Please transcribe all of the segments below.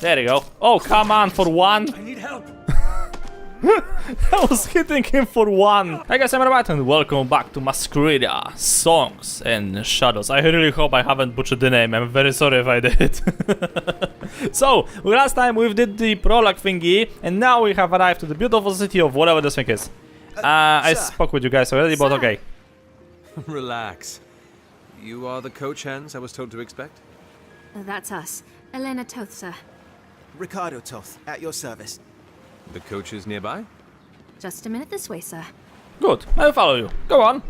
There you go. Oh, come on, for one. I need help. I was hitting him for one. Hi guys, I'm Robert and welcome back to Masquerada Songs and Sha-dows. I really hope I haven't butchered the name. I'm very sorry if I did. So, last time we did the prologue thingy, and now we have arrived to the beautiful city of whatever this thing is. I spoke with you guys already, but okay. Relax. You are the coach hands I was told to expect? That's us. Elena Toth, sir. Ricardo Toth, at your service. The coach is nearby? Just a minute this way, sir. Good, I'll follow you. Go on.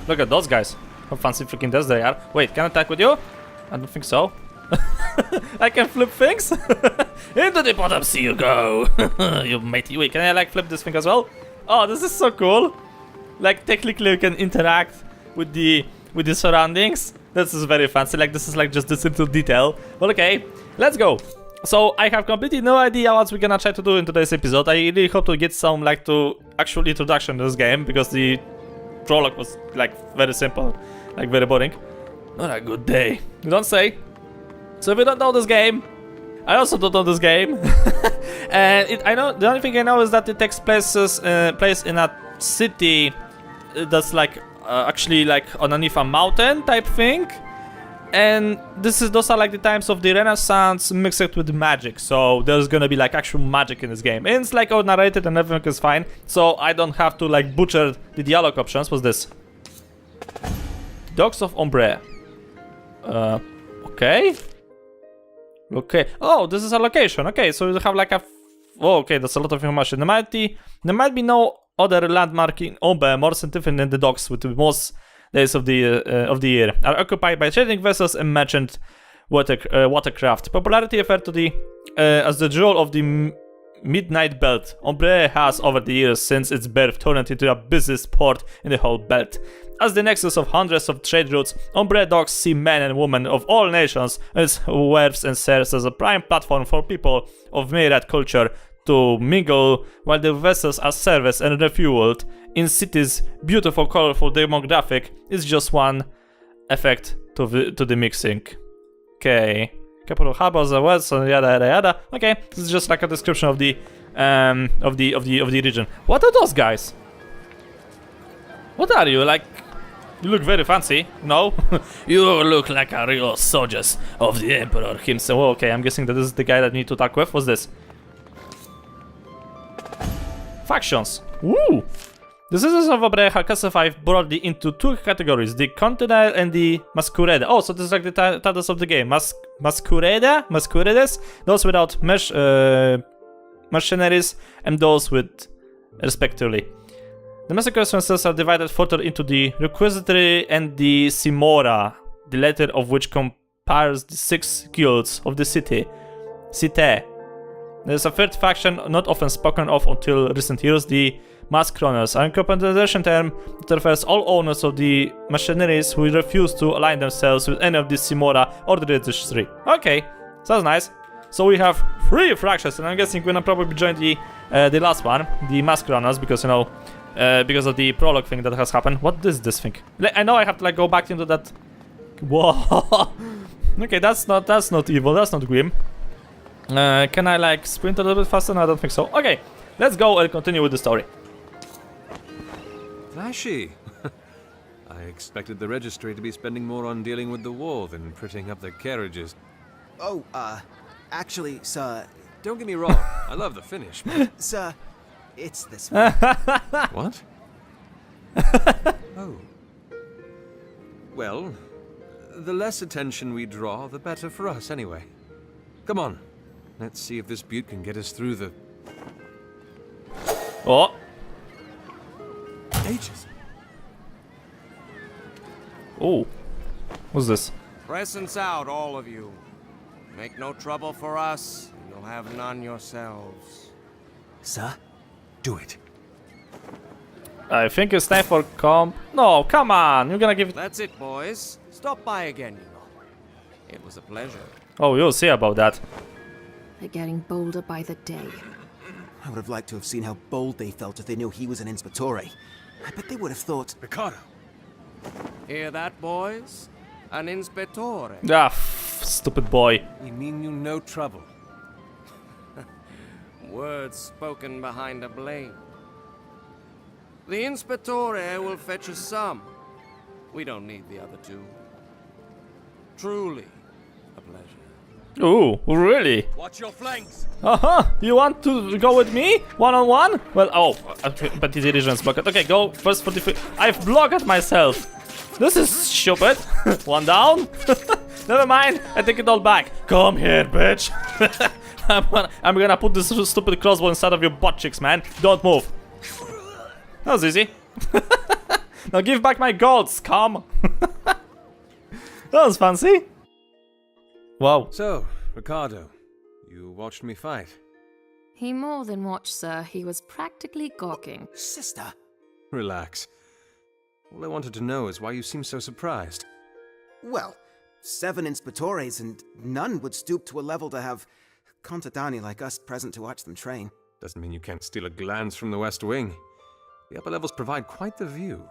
Look at those guys. How fancy freaking desks they are. Wait, can I attack with you? I don't think so. I can flip things? Into the bottom sea you go. You matey. Wait, can I like flip this thing as well? Oh, this is so cool. Like technically you can interact with the surroundings. This is very fancy. Like this is like just this little detail. But okay, let's go. So I have completely no idea what we're gonna try to do in today's episode. I really hope to get some like to actual introduction to this game, because the prologue was like very simple, like very boring. Not a good day, you don't say. So if you don't know this game, I also don't know this game. And I know the only thing I know is that it takes place in a city that's like actually like underneath a mountain type thing. And those are like the times of the Renaissance mixed with magic, so there's gonna be like actual magic in this game. And it's like all narrated and everything is fine, so I don't have to like butcher the dialogue options. What's this? Dogs of Ombre. Okay. Okay. Oh, this is a location. Okay, so you have like a... Oh, okay, that's a lot of information. There might be no other landmark in Ombre more scientific than the docks with the most days of the year are occupied by trading vessels and merchant watercraft. Popularity referred to the as the jewel of the Midnight Belt. Ombre has over the years since its birth turned into the busiest port in the whole belt. As the nexus of hundreds of trade routes, Ombre docks see men and women of all nations as wharves and serves as a prime platform for people of myriad culture to mingle, while the vessels are serviced and refueled. In cities, beautiful, colorful demographic is just one effect to the mixing. Okay, couple of harbors, so yada yada yada. Okay, this is just like a description of the region. What are those guys? What are you like? You look very fancy. No, you look like a real soldiers of the Emperor himself. Oh, okay, I'm guessing that this is the guy that we need to talk with. What's this? Factions. Woo! The citizens of Ombre are classified broadly into two categories, the Continental and the Masquerada. Oh, so this is like the titles of the game. Masquerades, those without Mascherines, and those with, respectively. The Masquerades are divided further into the Requisitory and the Simora, the latter of which compares the 6 guilds of the city. Citte. There's a third faction not often spoken of until recent years, the Mascherines, a compensation term that refers all owners of the Mascherines who refuse to align themselves with any of the Simora or the registry. Okay, sounds nice. So we have 3 fractions, and I'm guessing we're gonna probably join the last one, the Mascherines, because you know, because of the prologue thing that has happened. What is this thing? I know I have to like go back into that. Whoa. Okay, that's not evil. That's not grim. Can I like sprint a little bit faster? No, I don't think so. Okay, let's go and continue with the story. Flashy. I expected the registry to be spending more on dealing with the war than printing up their carriages. Oh, actually, sir... Don't get me wrong, I love the finish, but... Sir, it's this one. What? Oh. Well, the less attention we draw, the better for us anyway. Come on. Let's see if this butte can get us through the... Oh. Ages. Oh. What's this? Presence out, all of you. Make no trouble for us, and you'll have none yourselves. Sir, do it. I think it's time for comp. No, come on. You're gonna give it. That's it, boys. Stop by again, you know. It was a pleasure. Oh, you'll see about that. They're getting bolder by the day. I would have liked to have seen how bold they felt if they knew he was an Inspectore. I bet they would have thought... Ricardo. Hear that, boys? An Inspectore. Ah, stupid boy. We mean you no trouble. Words spoken behind a blade. The Inspectore will fetch us some. We don't need the other two. Truly a pleasure. Ooh, really? Watch your flanks! You want to go with me? One-on-one? Well, but the diligence blocked. Okay, go first for the... I've blocked myself. This is stupid. One down. Never mind, I take it all back. Come here, bitch. I'm gonna put this stupid crossbow inside of your butt cheeks, man. Don't move. That was easy. Now give back my gold, scum. That was fancy. Wow. So, Ricardo, you watched me fight. He more than watched, sir. He was practically gawking. Sister. Relax. All I wanted to know is why you seem so surprised. Well, 7 Inspectores and none would stoop to a level to have contadini like us present to watch them train. Doesn't mean you can't steal a glance from the West Wing. The upper levels provide quite the view.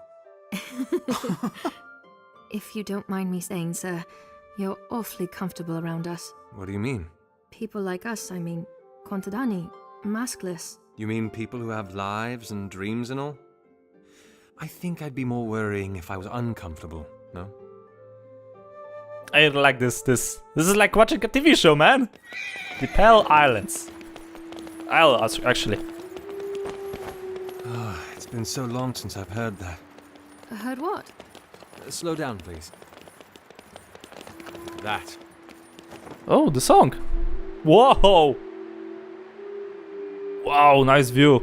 If you don't mind me saying, sir, you're awfully comfortable around us. What do you mean? People like us, I mean, contadini, maskless. You mean people who have lives and dreams and all? I think I'd be more worrying if I was uncomfortable, no? I like this. This is like watching a TV show, man. The Pale Islands. Actually. Oh, it's been so long since I've heard that. Heard what? Slow down, please. That. Oh, the song. Whoa. Wow, nice view.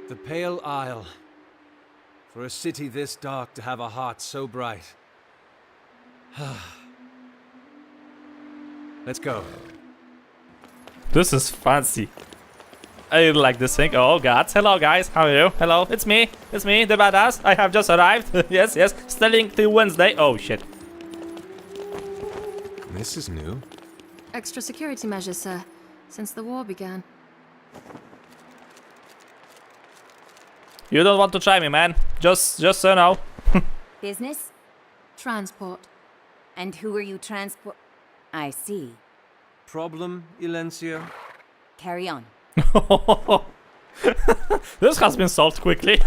The Pale Isle. For a city this dark to have a heart so bright. Let's go. This is fancy. I like this thing. Oh god. Hello guys, how are you? Hello, it's me, the badass. I have just arrived. yes, stealing till Wednesday. Oh shit. This is new. Extra security measures, sir, since the war began. You don't want to try me, man. Just so you know. Business? Transport. And who are you transport? I see. Problem, Ilencio? Carry on. This has been solved quickly.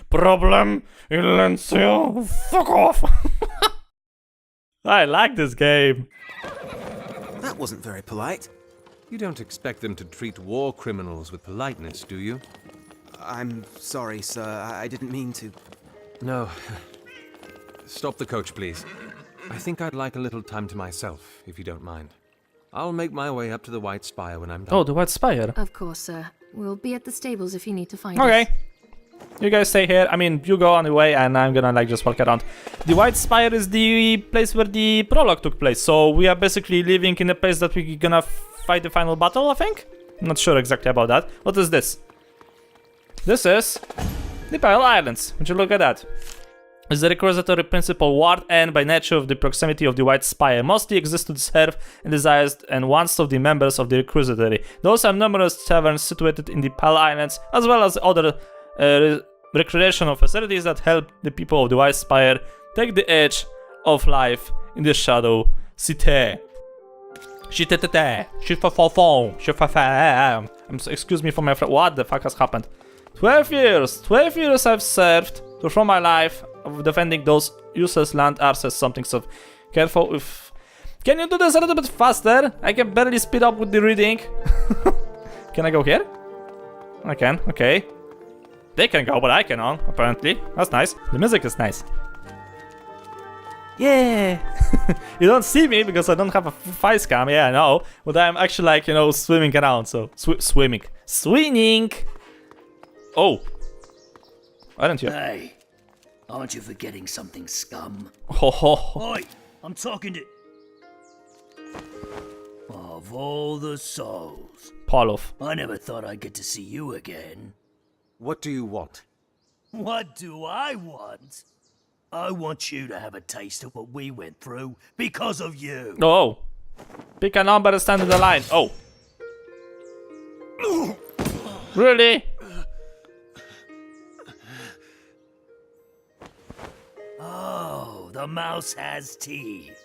Problem, Ilencio. Fuck off. I like this game. That wasn't very polite. You don't expect them to treat war criminals with politeness, do you? I'm sorry, sir. I didn't mean to. No. Stop the coach, please. I think I'd like a little time to myself, if you don't mind. I'll make my way up to the White Spire when I'm done. Oh, the White Spire. Of course, sir. We'll be at the stables if you need to find Okay. us. You guys stay here. I mean, you go on the way and I'm gonna like just walk around. The White Spire is the place where the prologue took place. So we are basically living in a place that we're gonna fight the final battle, I think? I'm not sure exactly about that. What is this? This is the Pale Islands. Would you look at that? It's the recursory principal ward and by nature of the proximity of the White Spire mostly exists to serve and desires and wants of the members of the recursory. Those are numerous taverns situated in the Pale Islands as well as other recreational facilities that help the people of the White Spire take the edge of life in the shadow. Citte. Excuse me for my friend. What the fuck has happened? 12 years I've served to throw my life of defending those useless land arses. Something so careful with. Can you do this a little bit faster? I can barely speed up with the reading. Can I go here? I can, okay. They can go, but I cannot, apparently. That's nice. The music is nice. Yeah! You don't see me because I don't have a face cam, yeah, I know. But I'm actually like, you know, swimming around, so... Swimming. Oh. Why don't you? Hey, aren't you forgetting something, scum? Ho ho ho. Oi, I'm talking to... Of all the souls, Pauloff. I never thought I'd get to see you again. What do you want? What do I want? I want you to have a taste of what we went through because of you. Oh. Pick a number and stand in the line. Oh. Really? Oh, the mouse has teeth.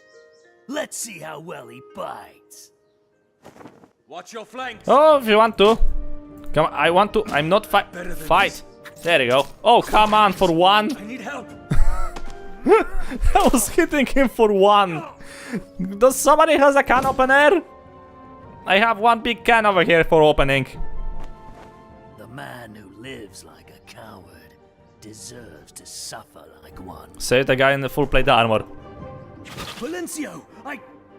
Let's see how well he bites. Watch your flanks! Oh, if you want to. Come on, I want to. I'm not fight. There you go. Oh, come on, for one. I need help. I was hitting him for one. Does somebody has a can opener? I have one big can over here for opening. The man who lives like a coward deserves to suffer like one. Save the guy in the full plate armor. Valencio,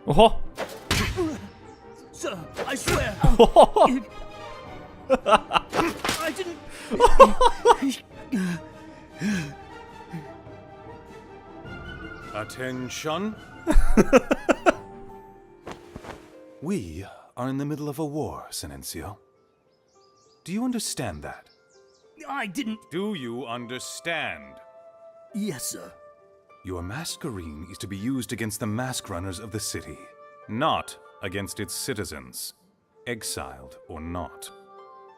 Oh. Sir, I swear, I didn't. Attention. We are in the middle of a war, Silencio. Do you understand that? I didn't. Do you understand? Yes, sir. Your masquerine is to be used against the mask runners of the city, not against its citizens, exiled or not.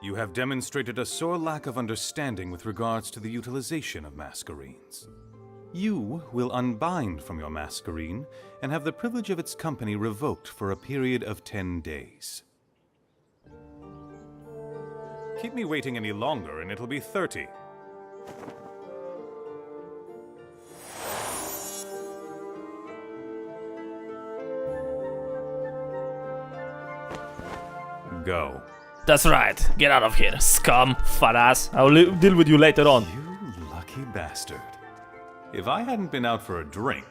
You have demonstrated a sore lack of understanding with regards to the utilization of masquerines. You will unbind from your masquerine and have the privilege of its company revoked for a period of 10 days. Keep me waiting any longer and it'll be 30. Go. That's right. Get out of here, scum, fat ass. I'll deal with you later on. You lucky bastard. If I hadn't been out for a drink...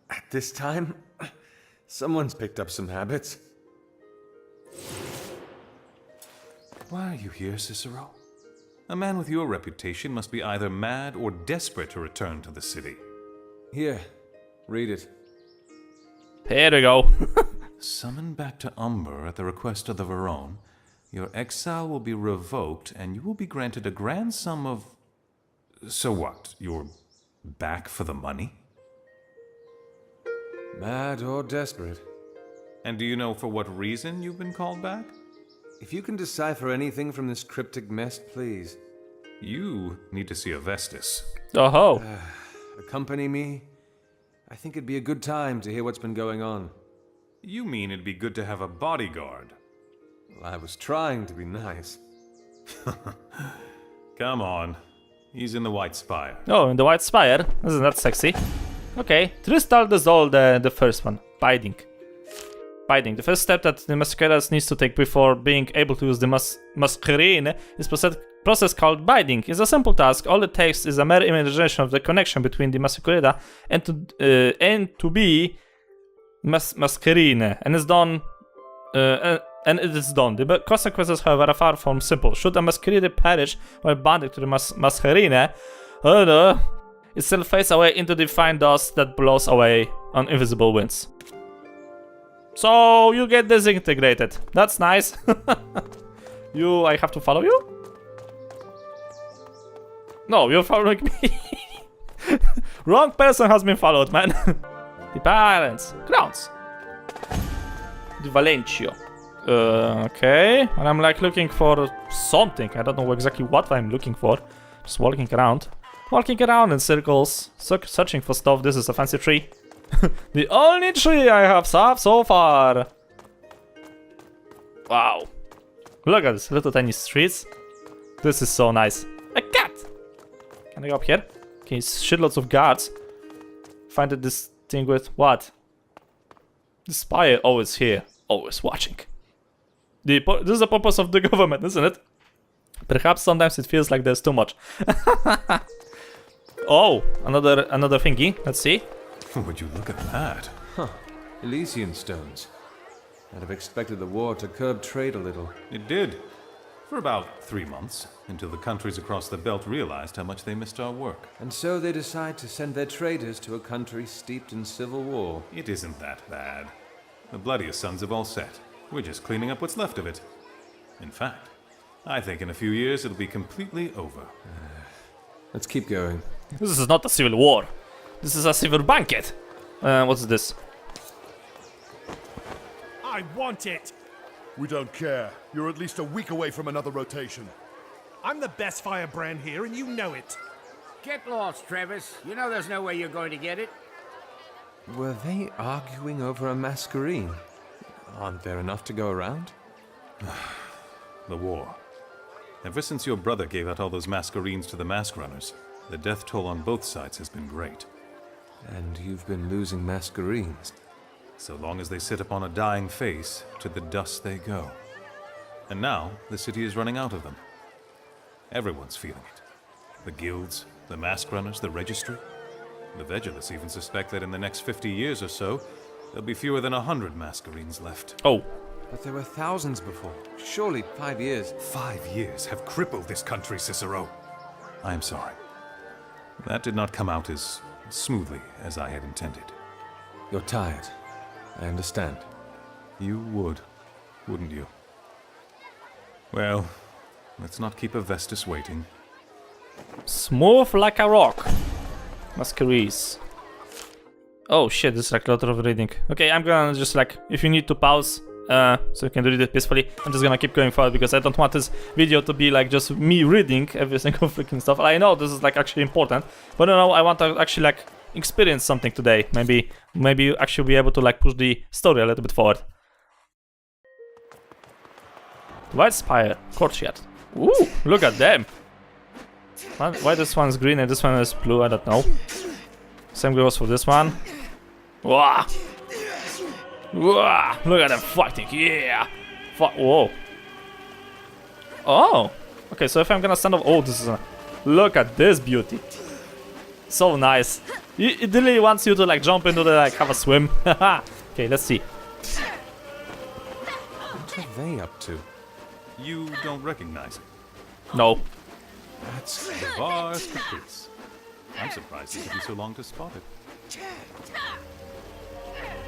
At this time, someone's picked up some habits. Why are you here, Cicero? A man with your reputation must be either mad or desperate to return to the city. Here, read it. Here we go. Summoned back to Umber at the request of the Verone, your exile will be revoked and you will be granted a grand sum of... So what? You're back for the money? Mad or desperate. And do you know for what reason you've been called back? If you can decipher anything from this cryptic mess, please. You need to see Avestus. Oh. Accompany me. I think it'd be a good time to hear what's been going on. You mean it'd be good to have a bodyguard? Well, I was trying to be nice. Come on. He's in the White Spire. Oh, in the White Spire. Isn't that sexy? Okay. Tristal does all the first one. Biding. Biding. The first step that the Masquerades needs to take before being able to use the Mascherine is process called biding. It's a simple task. All it takes is a mere imagination of the connection between the Masquerada and to be Mascherine, and it's done. And it is done. The consequences, however, are far from simple. Should a Masquerade perish while binding to the Mascherine, it still fades away into the fine dust that blows away on invisible winds. So you get disintegrated. That's nice. I have to follow you? No, you're following me. Wrong person has been followed, man. The parents. Crowns. The Valencio. Okay. And I'm like looking for something. I don't know exactly what I'm looking for. Just walking around. Walking around in circles. Searching for stuff. This is a fancy tree. The only tree I have saw so far. Wow. Look at this little tiny streets. This is so nice. A cat! Can I go up here? Okay, shitloads of guards. Find this thing with what? The spire always here, always watching. This is the purpose of the government, isn't it? Perhaps sometimes it feels like there's too much. Oh, another thingy. Let's see. Would you look at that? Huh. Elysian stones. I'd have expected the war to curb trade a little. It did. For about 3 months, until the countries across the belt realized how much they missed our work. And so they decide to send their traders to a country steeped in civil war. It isn't that bad. The bloodiest sons have all set. We're just cleaning up what's left of it. In fact, I think in a few years it'll be completely over. Let's keep going. This is not a civil war. This is a civil banquet. What's this? I want it! We don't care. You're at least a week away from another rotation. I'm the best firebrand here, and you know it. Get lost, Travis. You know there's no way you're going to get it. Were they arguing over a masquerine? Aren't there enough to go around? The war. Ever since your brother gave out all those Mascherines to the mask runners, the death toll on both sides has been great. And you've been losing Mascherines. So long as they sit upon a dying face, to the dust they go. And now, the city is running out of them. Everyone's feeling it. The guilds, the mask runners, the registry. The Vegelus even suspect that in the next 50 years or so, there'll be fewer than 100 Mascherines left. Oh. But there were thousands before. Surely 5 years. 5 years have crippled this country, Cicero. I am sorry. That did not come out as smoothly as I had intended. You're tired. I understand. You would, wouldn't you? Well, let's not keep Avestus waiting. Smooth like a rock. Masquerines. Oh shit, this is like a lot of reading. Okay, I'm gonna just like, if you need to pause, so you can read it peacefully, I'm just gonna keep going forward because I don't want this video to be like just me reading every single freaking stuff. I know this is like actually important, but no, I want to actually like experience something today. Maybe you actually be able to like push the story a little bit forward. White Spire, courtyard. Ooh, look at them. Why this one's green and this one is blue? I don't know. Same goes for this one. Wah! Wah! Look at them fighting, yeah! Whoa! Oh! Okay, so if I'm gonna stand up, oh, this is a... Look at this beauty! So nice! It really wants you to like jump into the like have a swim. Okay, let's see. What are they up to? You don't recognize it. No. That's Devar's caprice. I'm surprised it took you so long to spot it.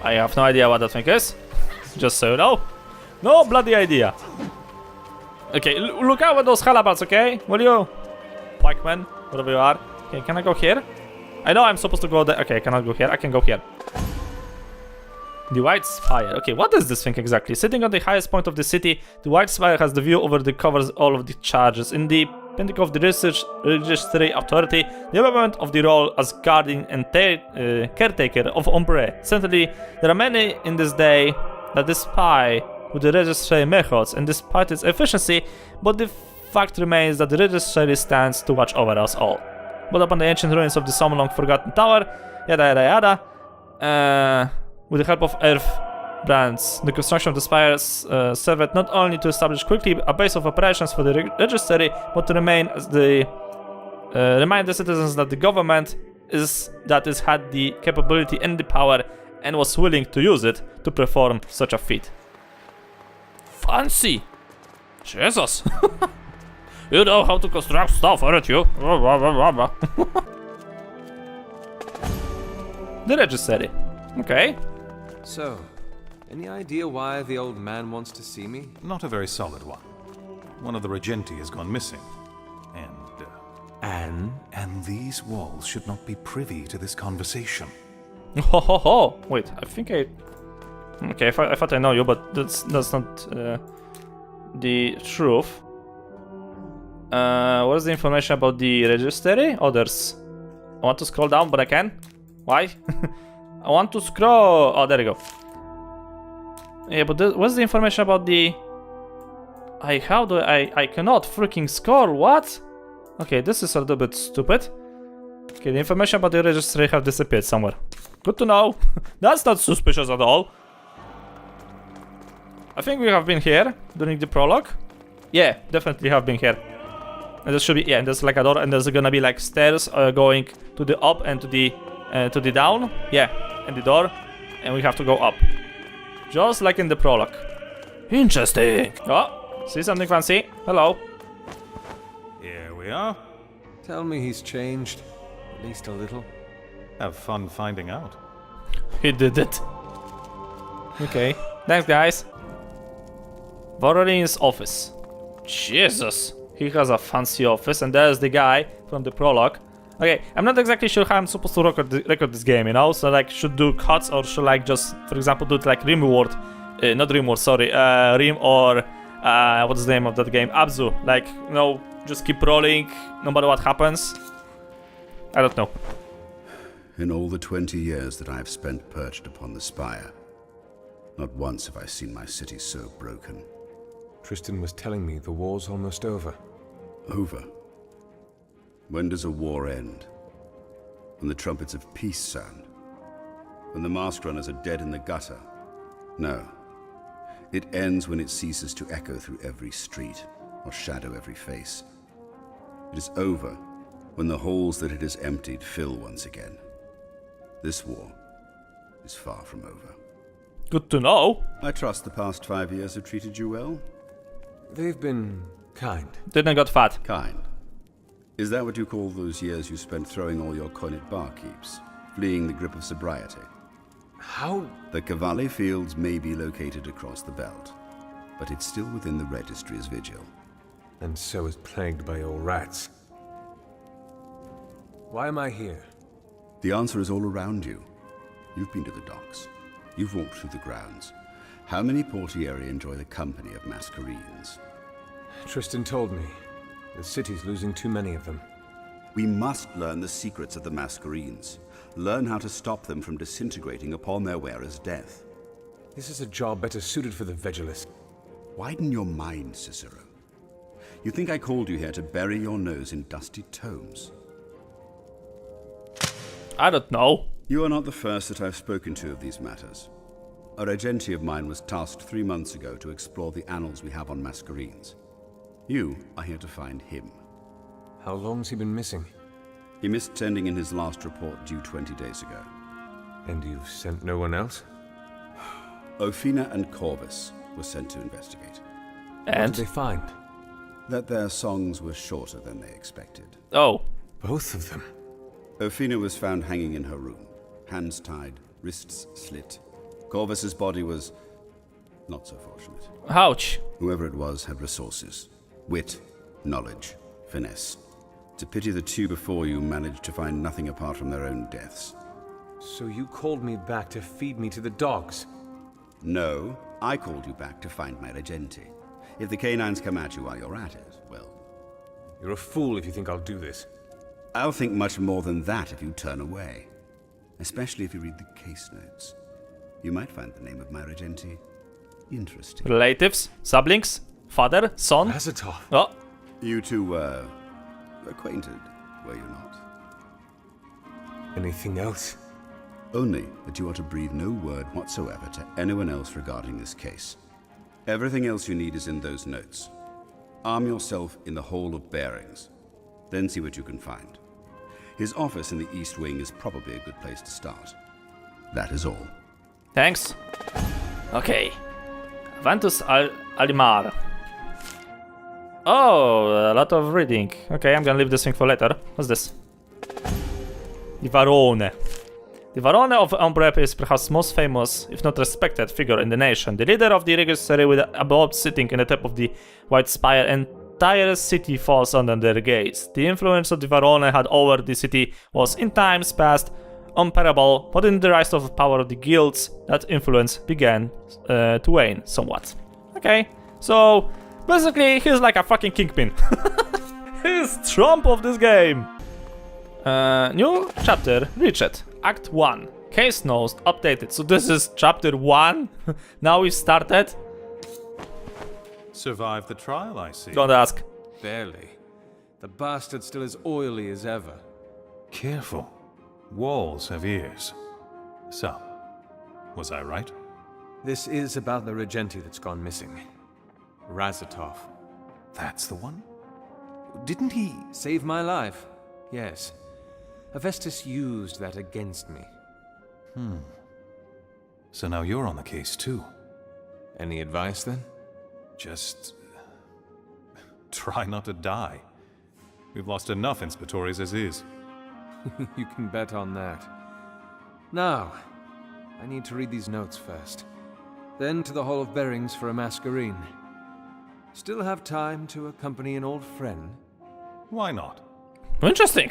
I have no idea what that thing is. Just so you know. No bloody idea. Okay, look out with those halabards, okay? Will you? Pikeman, whatever you are. Okay, can I go here? I know I'm supposed to go there. Okay, I cannot go here. I can go here. The White Spire. Okay, what is this thing exactly? Sitting on the highest point of the city, the White Spire has the view over the covers all of the charges. In the pinnacle of the registry authority, the government of the role as guardian and caretaker of Ombre. Certainly, there are many in this day that despise with the registry methods and despite its efficiency, but the fact remains that the registry stands to watch over us all. But upon the ancient ruins of the some long forgotten tower, yada yada yada, with the help of earth brands, the construction of the spires served not only to establish quickly a base of operations for the registry, but to remind the citizens that the government had the capability and the power and was willing to use it to perform such a feat. Fancy! Jesus! You know how to construct stuff, aren't you? The registry. Okay. So, any idea why the old man wants to see me? Not a very solid one. One of the Regenti has gone missing. And these walls should not be privy to this conversation. Ho ho ho! Wait, I think I... Okay, I thought I know you, but that's not the truth. What is the information about the registry? Others. I want to scroll down, but I can. Why? I want to scroll. Oh, there you go. Yeah, but what's the information about the... How do I cannot freaking scroll, what? Okay, this is a little bit stupid. Okay, the information about the registry have disappeared somewhere. Good to know. That's not suspicious at all. I think we have been here during the prologue. Yeah, definitely have been here. And there should be, yeah, and there's like a door, and there's gonna be like stairs going to the up and to the down. Yeah, and the door, and we have to go up. Just like in the prologue. Interesting. Oh, see something fancy? Hello. Here we are. Tell me he's changed. At least a little. Have fun finding out. He did it. Okay. Thanks, guys. Voronin's office. Jesus. He has a fancy office, and there's the guy from the prologue. Okay, I'm not exactly sure how I'm supposed to record this game, you know? So, like, should do cuts, or should, like, just, for example, do it like Rimworld. Not Rimworld, sorry. Rim or, what's the name of that game? Abzu. Like, you know, just keep rolling, no matter what happens. I don't know. In all the 20 years that I have spent perched upon the spire, not once have I seen my city so broken. Tristan was telling me the war's almost over. Over? When does a war end? When the trumpets of peace sound? When the mask runners are dead in the gutter? No. It ends when it ceases to echo through every street, or shadow every face. It is over when the halls that it has emptied fill once again. This war is far from over. Good to know. I trust the past 5 years have treated you well? They've been kind. Didn't got fat. Kind. Is that what you call those years you spent throwing all your coin at barkeeps, fleeing the grip of sobriety? How? The Cavalli Fields may be located across the belt, but it's still within the registry's vigil. And so is plagued by your rats. Why am I here? The answer is all around you. You've been to the docks. You've walked through the grounds. How many portieri enjoy the company of Mascherines? Tristan told me. The city's losing too many of them. We must learn the secrets of the Mascherines. Learn how to stop them from disintegrating upon their wearer's death. This is a job better suited for the Vigilists. Widen your mind, Cicero. You think I called you here to bury your nose in dusty tomes? I don't know. You are not the first that I've spoken to of these matters. A regente of mine was tasked 3 months ago to explore the annals we have on Mascherines. You are here to find him. How long's he been missing? He missed sending in his last report due 20 days ago. And you've sent no one else? Ophina and Corvus were sent to investigate. And? What did they find? That their songs were shorter than they expected. Oh. Both of them? Ophina was found hanging in her room, hands tied, wrists slit. Corvus's body was not so fortunate. Ouch. Whoever it was had resources. Wit, knowledge, finesse. It's a pity the two before you managed to find nothing apart from their own deaths. So you called me back to feed me to the dogs? No, I called you back to find my regente. If the canines come at you while you're at it, well... You're a fool if you think I'll do this. I'll think much more than that if you turn away. Especially if you read the case notes. You might find the name of my regente interesting. Relatives? Siblings? Father? Son? Azatov. Oh. You two were acquainted, were you not? Anything else? Only that you are to breathe no word whatsoever to anyone else regarding this case. Everything else you need is in those notes. Arm yourself in the Hall of Bearings. Then see what you can find. His office in the East Wing is probably a good place to start. That is all. Thanks. Okay. Aventus Alimar. Oh, a lot of reading. Okay, I'm gonna leave this thing for later. What's this? The Varone. The Varone of Ombre is perhaps most famous, if not respected, figure in the nation. The leader of the registry with above sitting in the top of the White Spire, entire city falls under their gaze. The influence of the Varone had over the city was in times past unparalleled, but in the rise of the power of the guilds, that influence began to wane somewhat. Okay, so basically he's like a fucking kingpin. He's Trump of this game. New chapter reached. Act 1. Case notes updated. So this is chapter 1. Now we started. Survived the trial, I see. Don't ask. Barely. The bastard's still as oily as ever. Careful. Walls have ears. So, was I right? This is about the regente that's gone missing. Razatov. That's the one? Didn't he... Save my life. Yes. Avestus used that against me. So now you're on the case too. Any advice then? Just... try not to die. We've lost enough inspectores as is. You can bet on that. Now, I need to read these notes first. Then to the Hall of Bearings for a masquerine. Still have time to accompany an old friend? Why not? Interesting.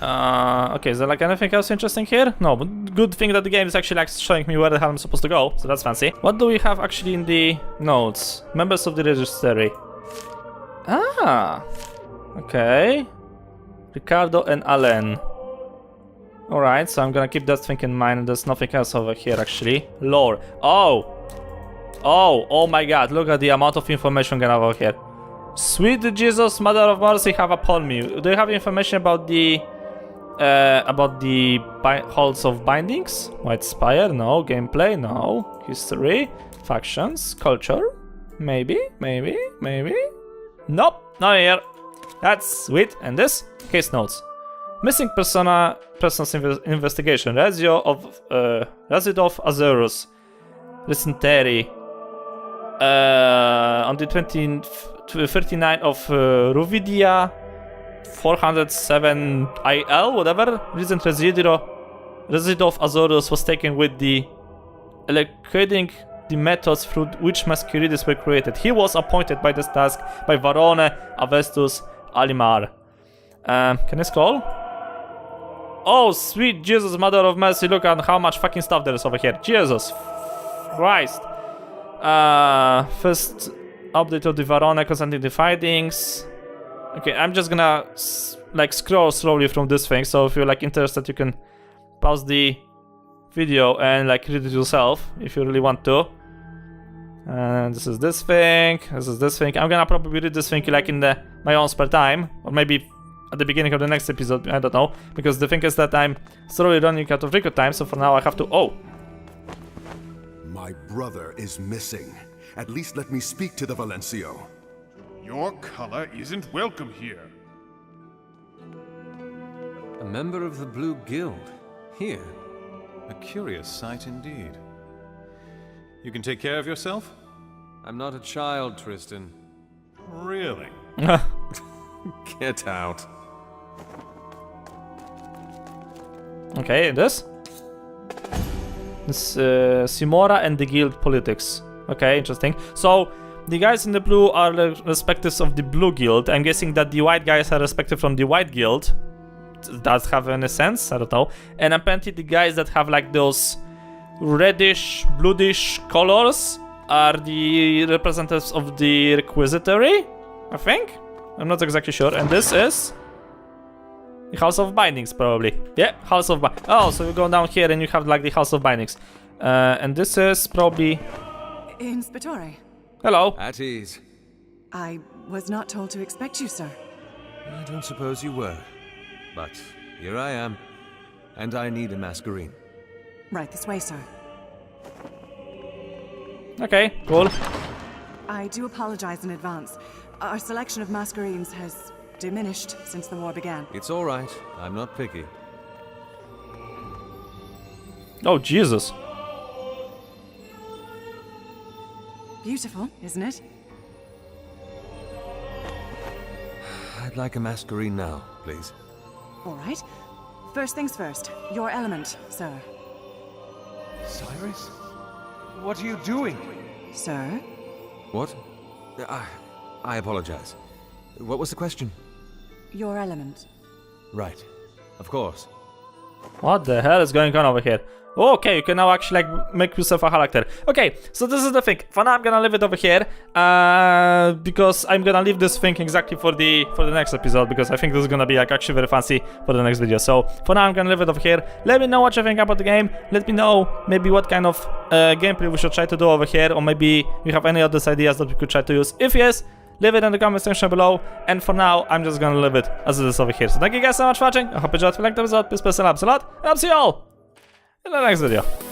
Okay, is there like anything else interesting here? No, but good thing that the game is actually like showing me where the hell I'm supposed to go, so that's fancy. What do we have actually in the notes? Members of the registry. Ah, okay. Ricardo and Allen. Alright, so I'm gonna keep that thing in mind. There's nothing else over here actually. Lore. Oh! Oh my god, look at the amount of information we have over here. Sweet Jesus, Mother of Mercy, have upon me. Do you have information about the halls of bindings? White Spire, no. Gameplay, no. History, factions, culture, maybe. Nope, not here. That's sweet. And this? Case notes. Missing persons investigation. Residue of Azurus. Lysenteri. On the 39 of Ruvidia. 407 IL, whatever. Recent residue of Azurus was taken with the elucidating the methods through which Mascherines were created. He was appointed by this task by Varone, Avestus, Alimar. Can I scroll? Oh, sweet Jesus, Mother of Mercy, look at how much fucking stuff there is over here. Jesus Christ. First update of the Varone concerning the findings. Okay, I'm just gonna like scroll slowly from this thing, so if you're like interested you can pause the video and like read it yourself if you really want to. And this is this thing, this is this thing. I'm gonna probably read this thing like in my own spare time, or maybe at the beginning of the next episode, I don't know, because the thing is that I'm slowly running out of record time, so for now I have to... Oh! My brother is missing. At least let me speak to the Valencio. Your color isn't welcome here. A member of the Blue Guild. Here. A curious sight indeed. You can take care of yourself? I'm not a child, Tristan. Really? Get out. Okay, this? This Simora and the guild politics. Okay, interesting. So, the guys in the blue are the respectives of the blue guild. I'm guessing that the white guys are respective from the white guild. Does that have any sense? I don't know. And apparently the guys that have like those reddish, bluish colors are the representatives of the Requisitory, I think? I'm not exactly sure. And this is the House of Bindings, probably. Yeah, House of Bindings. Oh, so you go down here and you have like the House of Bindings. And this is probably... Inspectore. Hello. At ease. I was not told to expect you, sir. I don't suppose you were. But here I am. And I need a Masquerine. Right this way, sir. Okay, cool. I do apologize in advance. Our selection of Mascherines has diminished since the war began. It's all right. I'm not picky. Oh, Jesus. Beautiful, isn't it? I'd like a Masquerine now, please. All right. First things first. Your element, sir. Cyrus? What are you doing? Sir? What? I apologize. What was the question? Your element. Right. Of course. What the hell is going on over here? Okay, you can now actually like make yourself a character. Okay, so this is the thing. For now, I'm gonna leave it over here because I'm gonna leave this thing exactly for the next episode, because I think this is gonna be like actually very fancy for the next video. So for now, I'm gonna leave it over here. Let me know what you think about the game. Let me know maybe what kind of gameplay we should try to do over here, or maybe you have any other ideas that we could try to use. If yes, leave it in the comment section below. And for now, I'm just gonna leave it as it is over here. So thank you guys so much for watching. I hope you enjoyed. If you liked the episode, please press the like a lot, and I'll see you all in the next video.